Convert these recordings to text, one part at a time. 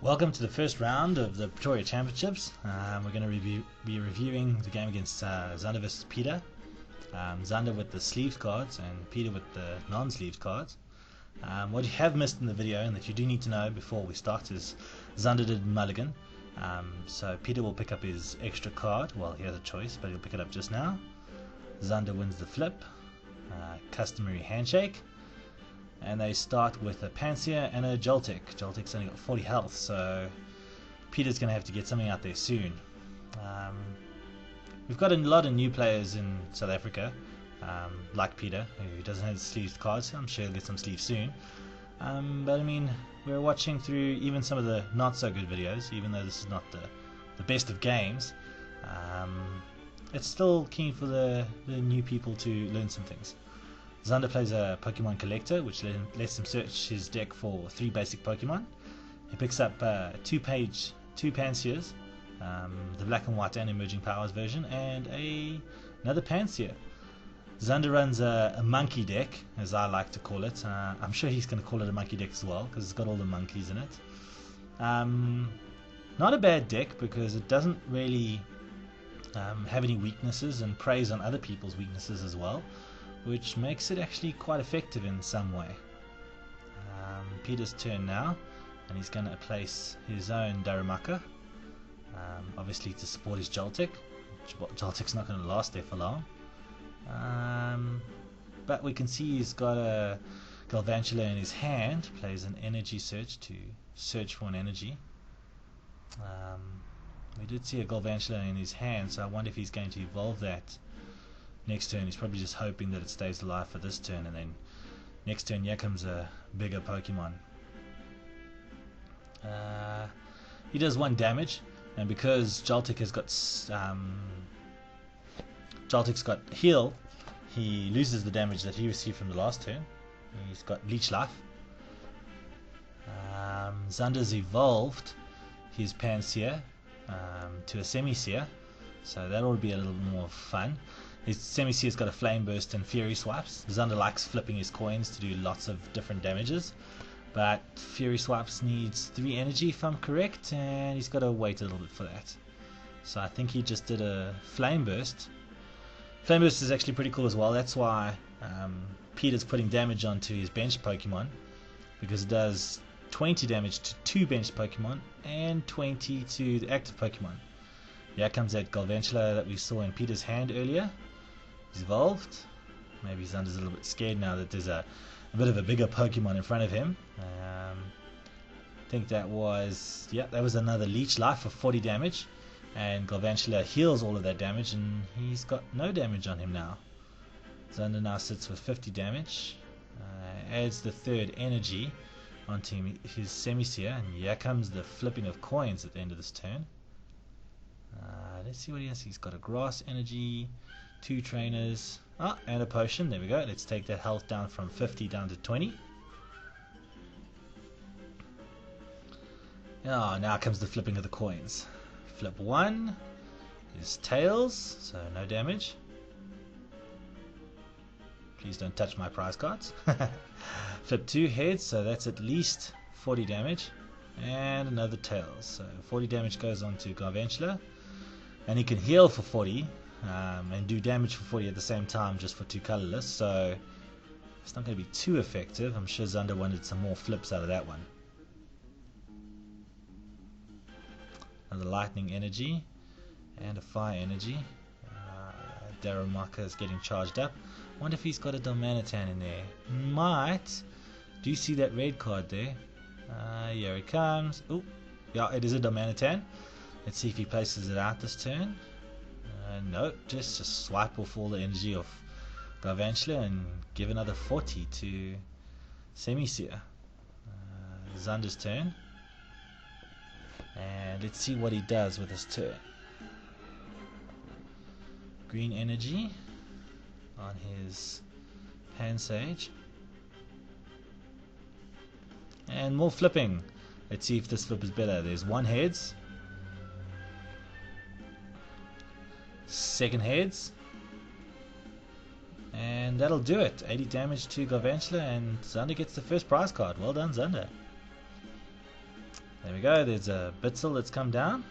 Welcome to the first round of the Pretoria Championships. We're going to be reviewing the game against Xander versus Peter. Xander with the sleeves cards and Peter with the non-sleeves cards. What you have missed in the video and that you do need to know before we start is Xander did mulligan. So Peter will pick up his extra card. Well, he has a choice, but he'll pick it up just now. Xander wins the flip. Customary handshake. And they start with a Panseer and a Joltik. Joltik's only got 40 health, so Peter's going to have to get something out there soon. We've got a lot of new players in South Africa, like Peter, who doesn't have sleeved cards. I'm sure he'll get some sleeves soon. But I mean, we're watching through even some of the not so good videos, even though this is not the best of games. It's still keen for the new people to learn some things. Xander plays a Pokemon Collector, which lets him search his deck for 3 basic Pokemon. He picks up 2 Panseers, the Black and White and Emerging Powers version, and another Panseer. Xander runs a monkey deck, as I like to call it. I'm sure he's going to call it a monkey deck as well, because it's got all the monkeys in it. Not a bad deck, because it doesn't really have any weaknesses and preys on other people's weaknesses as well, which makes it actually quite effective in some way. Peter's turn now, and he's going to place his own Darumaka, obviously to support his Joltik. Joltik's not going to last there for long. But we can see he's got a Galvantula in his hand, plays an energy search to search for an energy. We did see a Galvantula in his hand, so I wonder if he's going to evolve that next turn. He's probably just hoping that it stays alive for this turn, and then next turn here comes a bigger Pokemon. He does 1 damage, and because Joltik's got heal, he loses the damage that he received from the last turn. He's got Leech Life. Xander's evolved his Panseer to a Semi-Seer, so that will be a little more fun. His Semi-Seer's got a Flame Burst and Fury Swipes. Xander likes flipping his coins to do lots of different damages, but Fury Swipes needs 3 energy if I'm correct, and he's got to wait a little bit for that. So I think he just did a Flame Burst. Flame Burst is actually pretty cool as well. That's why Peter's putting damage onto his benched Pokemon, because it does 20 damage to 2 benched Pokemon and 20 to the active Pokemon. Here comes that Galvantula that we saw in Peter's hand earlier. He's evolved. Maybe Xander's a little bit scared now that there's a bit of a bigger Pokemon in front of him. I think that was another Leech Life for 40 damage, and Galvantula heals all of that damage, and he's got no damage on him now. Xander now sits with 50 damage, adds the 3rd energy onto his Semi-Seer, and here comes the flipping of coins at the end of this turn. Let's see what he has. He's got a Grass Energy, 2 Trainers, and a Potion. There we go. Let's take that health down from 50 down to 20. Now comes the flipping of the coins. Flip 1 is Tails, so no damage. Please don't touch my prize cards. Flip 2 Heads, so that's at least 40 damage. And another Tails, so 40 damage goes on to Galvantula, and he can heal for 40 and do damage for 40 at the same time, just for 2 colorless, so it's not going to be too effective. I'm sure Xander wanted some more flips out of that one. Another Lightning Energy and a Fire Energy. Darumaka is getting charged up. I wonder if he's got a Dalmanitan in there. Might. Do you see that red card there? Here it comes. Oh, yeah, it is a Dalmanitan. Let's see if he places it out this turn. No, just swipe off all the energy of Galvantula and give another 40 to Semi-Seer. Xander's turn. And let's see what he does with his turn. Green Energy on his Pansage. And more flipping. Let's see if this flip is better. There's 1 Heads. 2nd Heads. And that'll do it. 80 damage to Galvantula, and Xander gets the first prize card. Well done, Xander. There we go. go. There's a Bitzel that's come down.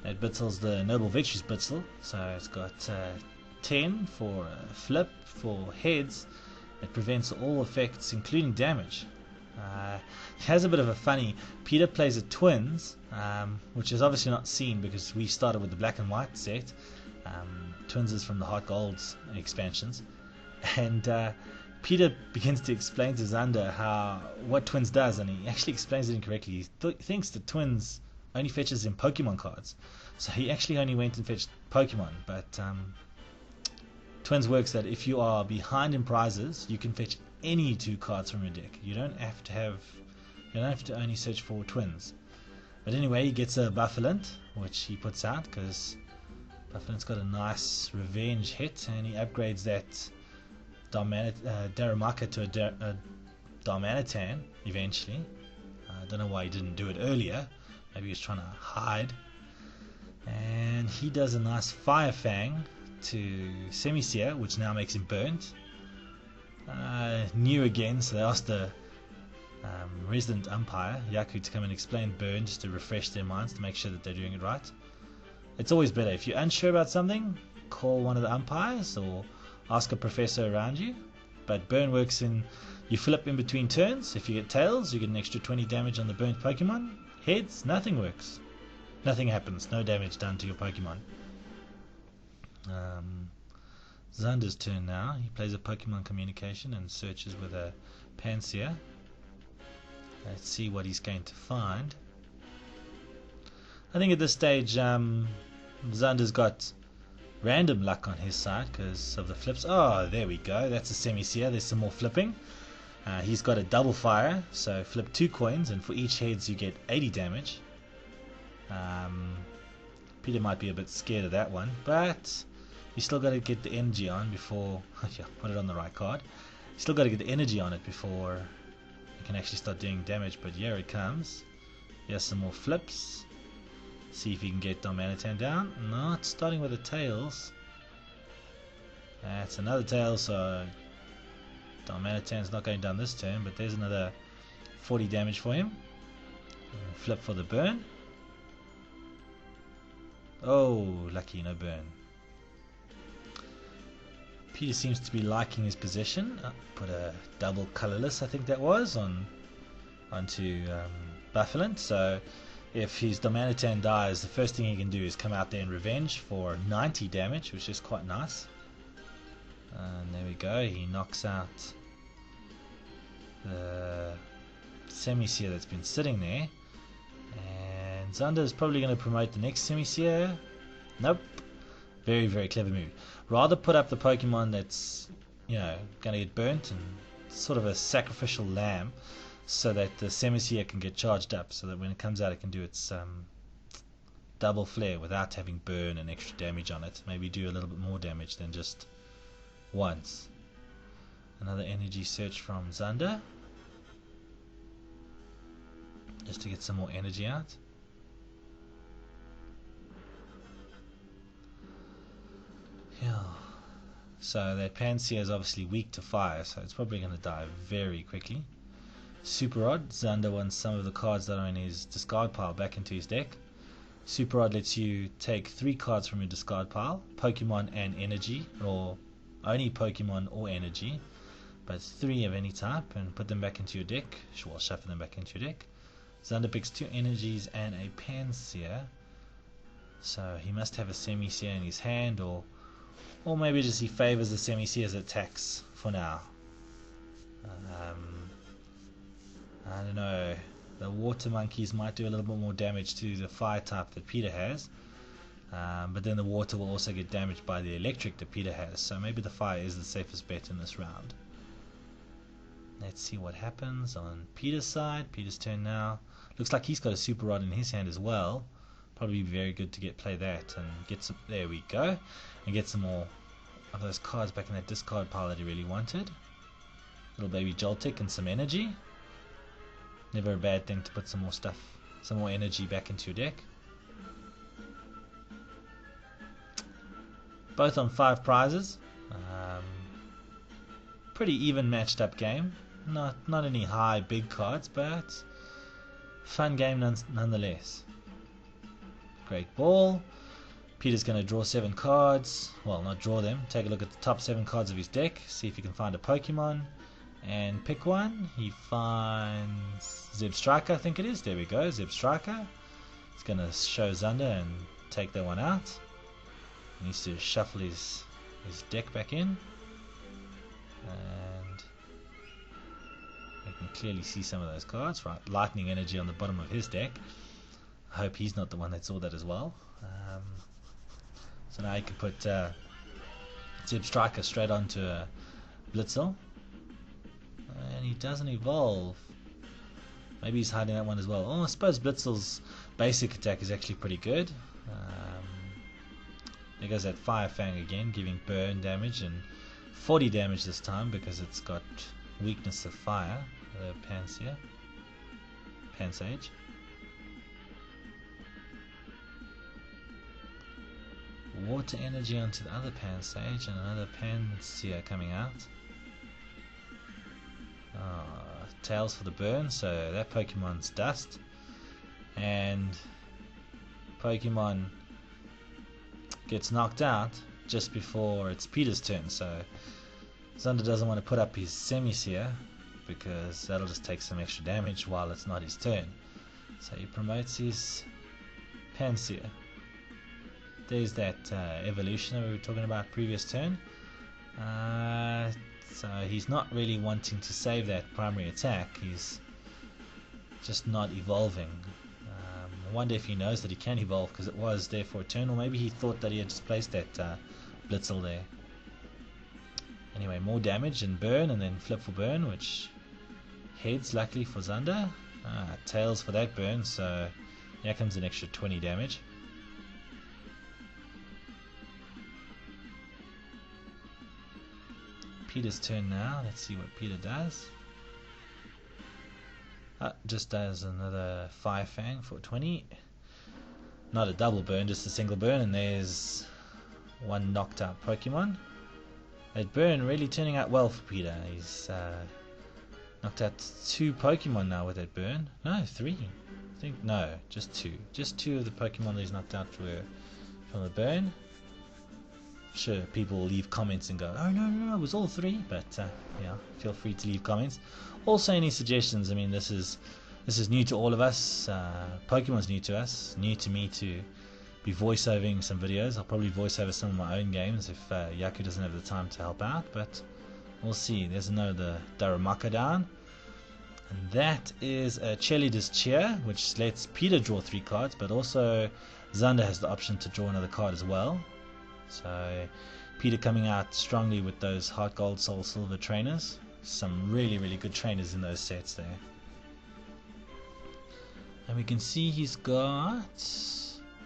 That Bitzel's the Noble Victories Bitzel. So it's got 10 for flip, for heads. It prevents all effects, including damage. It has a bit of a funny... Peter plays a Twins, which is obviously not seen because we started with the black and white set. Twins is from the Heart Golds expansions. And Peter begins to explain to Xander what Twins does, and he actually explains it incorrectly. He thinks that Twins only fetches in Pokemon cards. So he actually only went and fetched Pokemon, but Twins works that if you are behind in prizes, you can fetch any 2 cards from your deck. You don't have to only search for Twins. But anyway, he gets a Buffalint, which he puts out because Buffalint's got a nice revenge hit, and he upgrades that Darumaka to a Darmanitan eventually. I don't know why he didn't do it earlier. Maybe he was trying to hide. And he does a nice Fire Fang to Semisear, which now makes him burnt. New again, so they asked the resident umpire, Yaku, to come and explain burn just to refresh their minds to make sure that they're doing it right. It's always better. If you're unsure about something, call one of the umpires or ask a professor around you. But burn works in, you flip in between turns. If you get tails, you get an extra 20 damage on the burnt Pokemon. Heads, nothing works. Nothing happens. No damage done to your Pokemon. Xander's turn now. He plays a Pokemon Communication and searches with a Pansear. Let's see what he's going to find. I think at this stage Xander's got random luck on his side because of the flips. Oh, there we go. That's a Semisear. There's some more flipping. He's got a double fire, so flip 2 coins, and for each heads you get 80 damage. Peter might be a bit scared of that one, but you still got to get the energy on before yeah, put it on the right card. You still got to get the energy on it before you can actually start doing damage. But here it comes. Here's some more flips. See if you can get Darmanitan down. Not starting with the tails. That's another tail, so Darmanitan's not going down this turn, but there's another 40 damage for him. Flip for the burn. Oh, lucky, no burn. Peter seems to be liking his position. Put a double colorless, I think that was, onto Buffalint. So if his Darmanitan dies, the first thing he can do is come out there and revenge for 90 damage, which is quite nice. And there we go. He knocks out the Semisear that's been sitting there. And Xander is probably going to promote the next Semisear. Nope. Very, very clever move. Rather put up the Pokemon that's, going to get burnt and sort of a sacrificial lamb, so that the Semisear can get charged up, so that when it comes out it can do its double flare without having burn and extra damage on it. Maybe do a little bit more damage than just once. Another energy search from Xander, just to get some more energy out. Yeah. So that Pansear is obviously weak to fire, so it's probably going to die very quickly. Super Rod. Xander wants some of the cards that are in his discard pile back into his deck. Super Rod lets you take 3 cards from your discard pile, Pokemon and energy, or only Pokemon or energy, but 3 of any type, and put them back into your deck. Well, shuffle them back into your deck. Xander picks 2 energies and a Pansear, so he must have a Semisear in his hand, or maybe just he favors the Semisear's attacks for now. I don't know. The water monkeys might do a little bit more damage to the fire type that Peter has, but then the water will also get damaged by the electric that Peter has, so maybe the fire is the safest bet in this round. Let's see what happens on Peter's side. Peter's turn now. Looks like he's got a Super Rod in his hand as well. Probably very good to play that and get some. There we go, and get some more of those cards back in that discard pile that he really wanted. Little baby Joltik and some energy. Never a bad thing to put some more stuff, some more energy back into your deck. Both on 5 prizes. Pretty even matched up game. Not any high big cards, but Fun game nonetheless. Great ball. Peter's going to draw 7 cards. Well, not draw them. Take a look at the top 7 cards of his deck. See if he can find a Pokemon. And pick one. He finds Zeb Striker, I think it is. There we go, Zeb Striker. He's going to show Xander and take that one out. He needs to shuffle his deck back in. And you can clearly see some of those cards. Right, lightning energy on the bottom of his deck. I hope he's not the one that saw that as well. So now you can put Zeb Striker straight onto a Blitzel. And he doesn't evolve. Maybe he's hiding that one as well. Oh, I suppose Blitzel's basic attack is actually pretty good. There goes that Fire Fang again, giving burn damage and 40 damage this time because it's got weakness of fire. The Pansage. Water energy onto the other Pansage and another Pansear coming out. Tails for the burn, so that Pokemon's dust. And Pokemon gets knocked out just before it's Peter's turn, so Xander doesn't want to put up his Semi-Seer because that'll just take some extra damage while it's not his turn. So he promotes his Pansear. There's that evolution that we were talking about previous turn. So he's not really wanting to save that primary attack. He's just not evolving. I wonder if he knows that he can evolve because it was there for a turn, or maybe he thought that he had just placed that Blitzel there. Anyway, more damage and burn, and then flip for burn, which heads luckily for Xander. Tails for that burn, so here comes an extra 20 damage. Peter's turn now. Let's see what Peter does. Just does another Fire Fang for 20. Not a double burn, just a single burn, and there's one knocked out Pokemon. That burn really turning out well for Peter. He's knocked out 2 Pokemon now with that burn. No, 3. I think no, just 2. Just 2 of the Pokemon that he's knocked out were from the burn. Sure, people will leave comments and go, oh no, it was all 3, but yeah, feel free to leave comments. Also, any suggestions. I mean, this is new to all of us. Pokemon's new to us, new to me to be voiceovering some videos. I'll probably voice over some of my own games if Yaku doesn't have the time to help out, but we'll see. There's another Daramaka down, and that is a Cheerleader's Cheer, which lets Peter draw 3 cards, but also Xander has the option to draw another card as well. So Peter coming out strongly with those Heart Gold, Soul Silver trainers. Some really good trainers in those sets there. And we can see he's got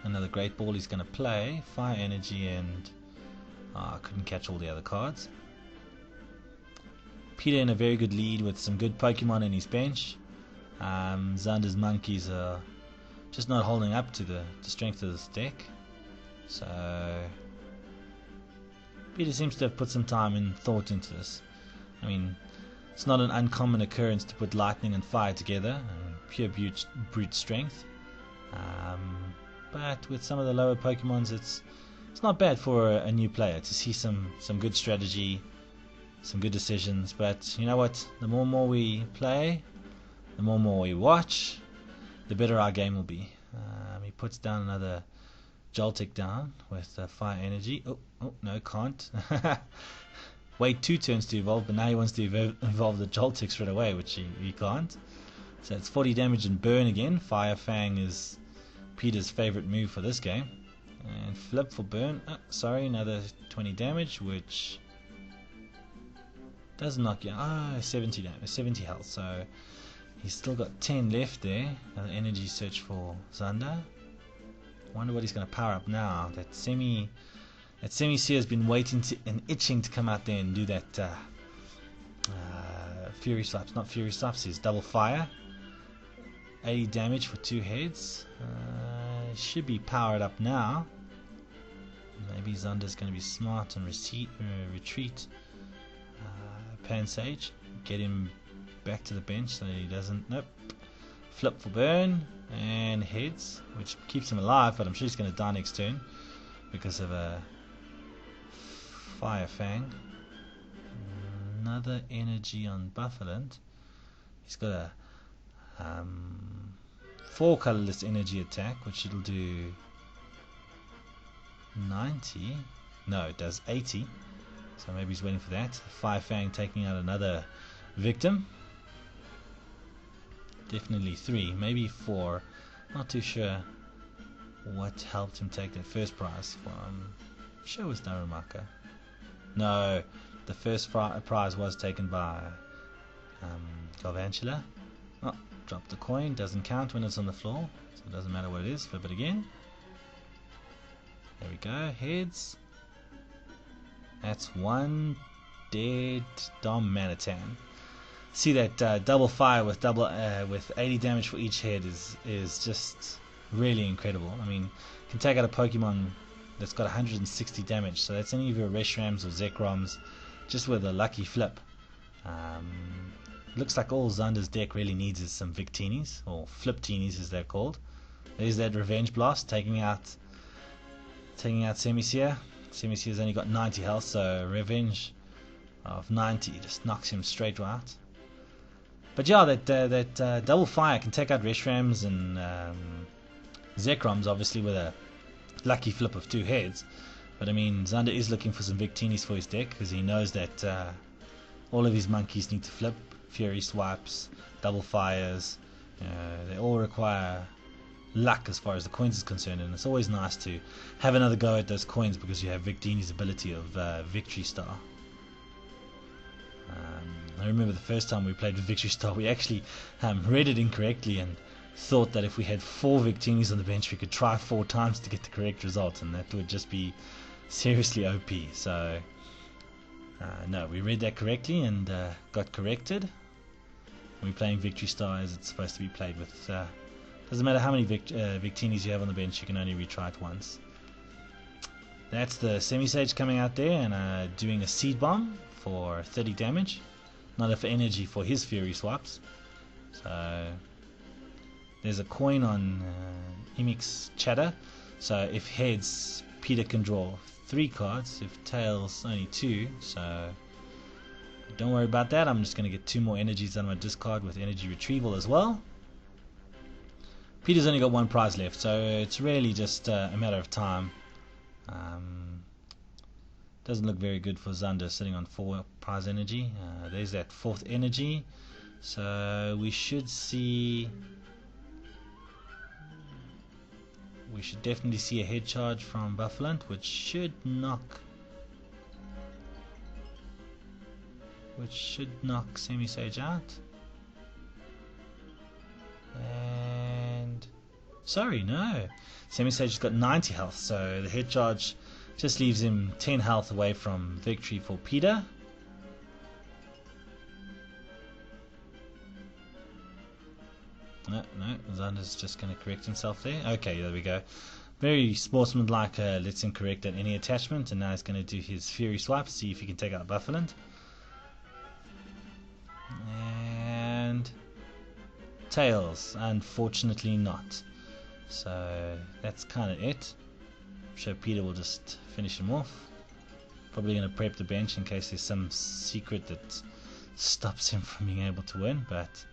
another Great Ball he's going to play. Fire Energy and I couldn't catch all the other cards. Peter in a very good lead with some good Pokemon in his bench. Xander's monkeys are just not holding up to the strength of this deck. So Peter seems to have put some time and thought into this. I mean, it's not an uncommon occurrence to put lightning and fire together, pure brute strength. But with some of the lower Pokemons, it's not bad for a new player to see some good strategy, some good decisions. But you know what? The more we play, the more we watch, the better our game will be. He puts down another Joltik down with Fire Energy. Oh no, can't. Wait 2 turns to evolve, but now he wants to evolve the Joltik straight away, which he can't. So it's 40 damage and burn again. Fire Fang is Peter's favorite move for this game. And flip for burn. Sorry, another 20 damage, which doesn't knock you out. 70 damage, 70 health. So he's still got 10 left there. Another energy search for Xander. Wonder what he's going to power up now. That Semi-Seer has been waiting and itching to come out there and do that Fury Slaps. Not Fury Slaps, his double fire. 80 damage for 2 heads. Should be powered up now. Maybe Xander's going to be smart and retreat Pansage. Get him back to the bench so that he doesn't. Nope. flip for burn, and heads, which keeps him alive, but I'm sure he's going to die next turn because of a Fire Fang. Another energy on Buffalo. He's got a 4 colorless energy attack, which it'll do 90. No, it does 80. So maybe he's waiting for that. Fire Fang taking out another victim. Definitely 3, maybe 4. Not too sure what helped him take that first prize from. I'm sure it was Darumaka. No, the first prize was taken by Galvantula. Oh, dropped the coin. Doesn't count when it's on the floor, so it doesn't matter what it is. Flip it again. There we go. Heads. That's 1 dead Dom Manitan. See that double fire with with 80 damage for each head is just really incredible. I mean, you can take out a Pokemon that's got 160 damage, so that's any of your Reshrams or Zekrams just with a lucky flip. Looks like all Xander's deck really needs is some Victinis, or Fliptinis as they're called. There's that Revenge Blast taking out Semisear. Semisear's only got 90 health, so Revenge of 90 just knocks him straight out. But yeah, that double fire can take out Reshrams and Zekrams, obviously with a lucky flip of 2 heads. But I mean, Xander is looking for some Victinis for his deck because he knows that all of his monkeys need to flip. Fury swipes, double fires, they all require luck as far as the coins is concerned, and it's always nice to have another go at those coins because you have Victini's ability of Victory Star. I remember the first time we played with Victory Star, we actually read it incorrectly and thought that if we had 4 Victinis on the bench we could try 4 times to get the correct result, and that would just be seriously OP. So no, we read that correctly and got corrected. We're playing Victory Star as it's supposed to be played with. Doesn't matter how many Victinis you have on the bench, you can only retry it once. That's the Semi-Sage coming out there and doing a Seed Bomb for 30 damage. Not enough energy for his Fury Swaps. So there's a coin on Imik's Chatter. So if heads, Peter can draw 3 cards. If tails, only 2. So don't worry about that. I'm just going to get 2 more energies on my discard with energy retrieval as well. Peter's only got 1 prize left, so it's really just a matter of time. Doesn't look very good for Xander sitting on 4 prize energy. There's that 4th energy, so we should see. We should definitely see a head charge from Buffalo, which should knock Semi-Sage out. And sorry, no. Semi-Sage's got 90 health, so the head charge just leaves him 10 health away from victory for Peter. No, Xander's just going to correct himself there. Okay, there we go. Very sportsmanlike, lets him correct at any attachment, and now he's going to do his Fury Swipe, see if he can take out Buffalo. And tails, unfortunately not. So that's kind of it. I'm sure Peter will just finish him off. Probably going to prep the bench in case there's some secret that stops him from being able to win, but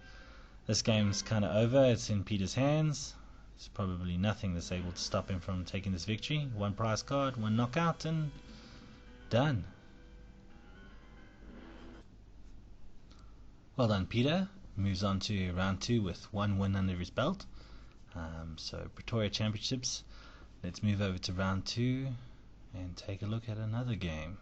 this game's kind of over. It's in Peter's hands. There's probably nothing that's able to stop him from taking this victory. 1 prize card, 1 knockout, and done. Well done, Peter. Moves on to round 2 with 1 win under his belt. So Pretoria Championships. Let's move over to round 2 and take a look at another game.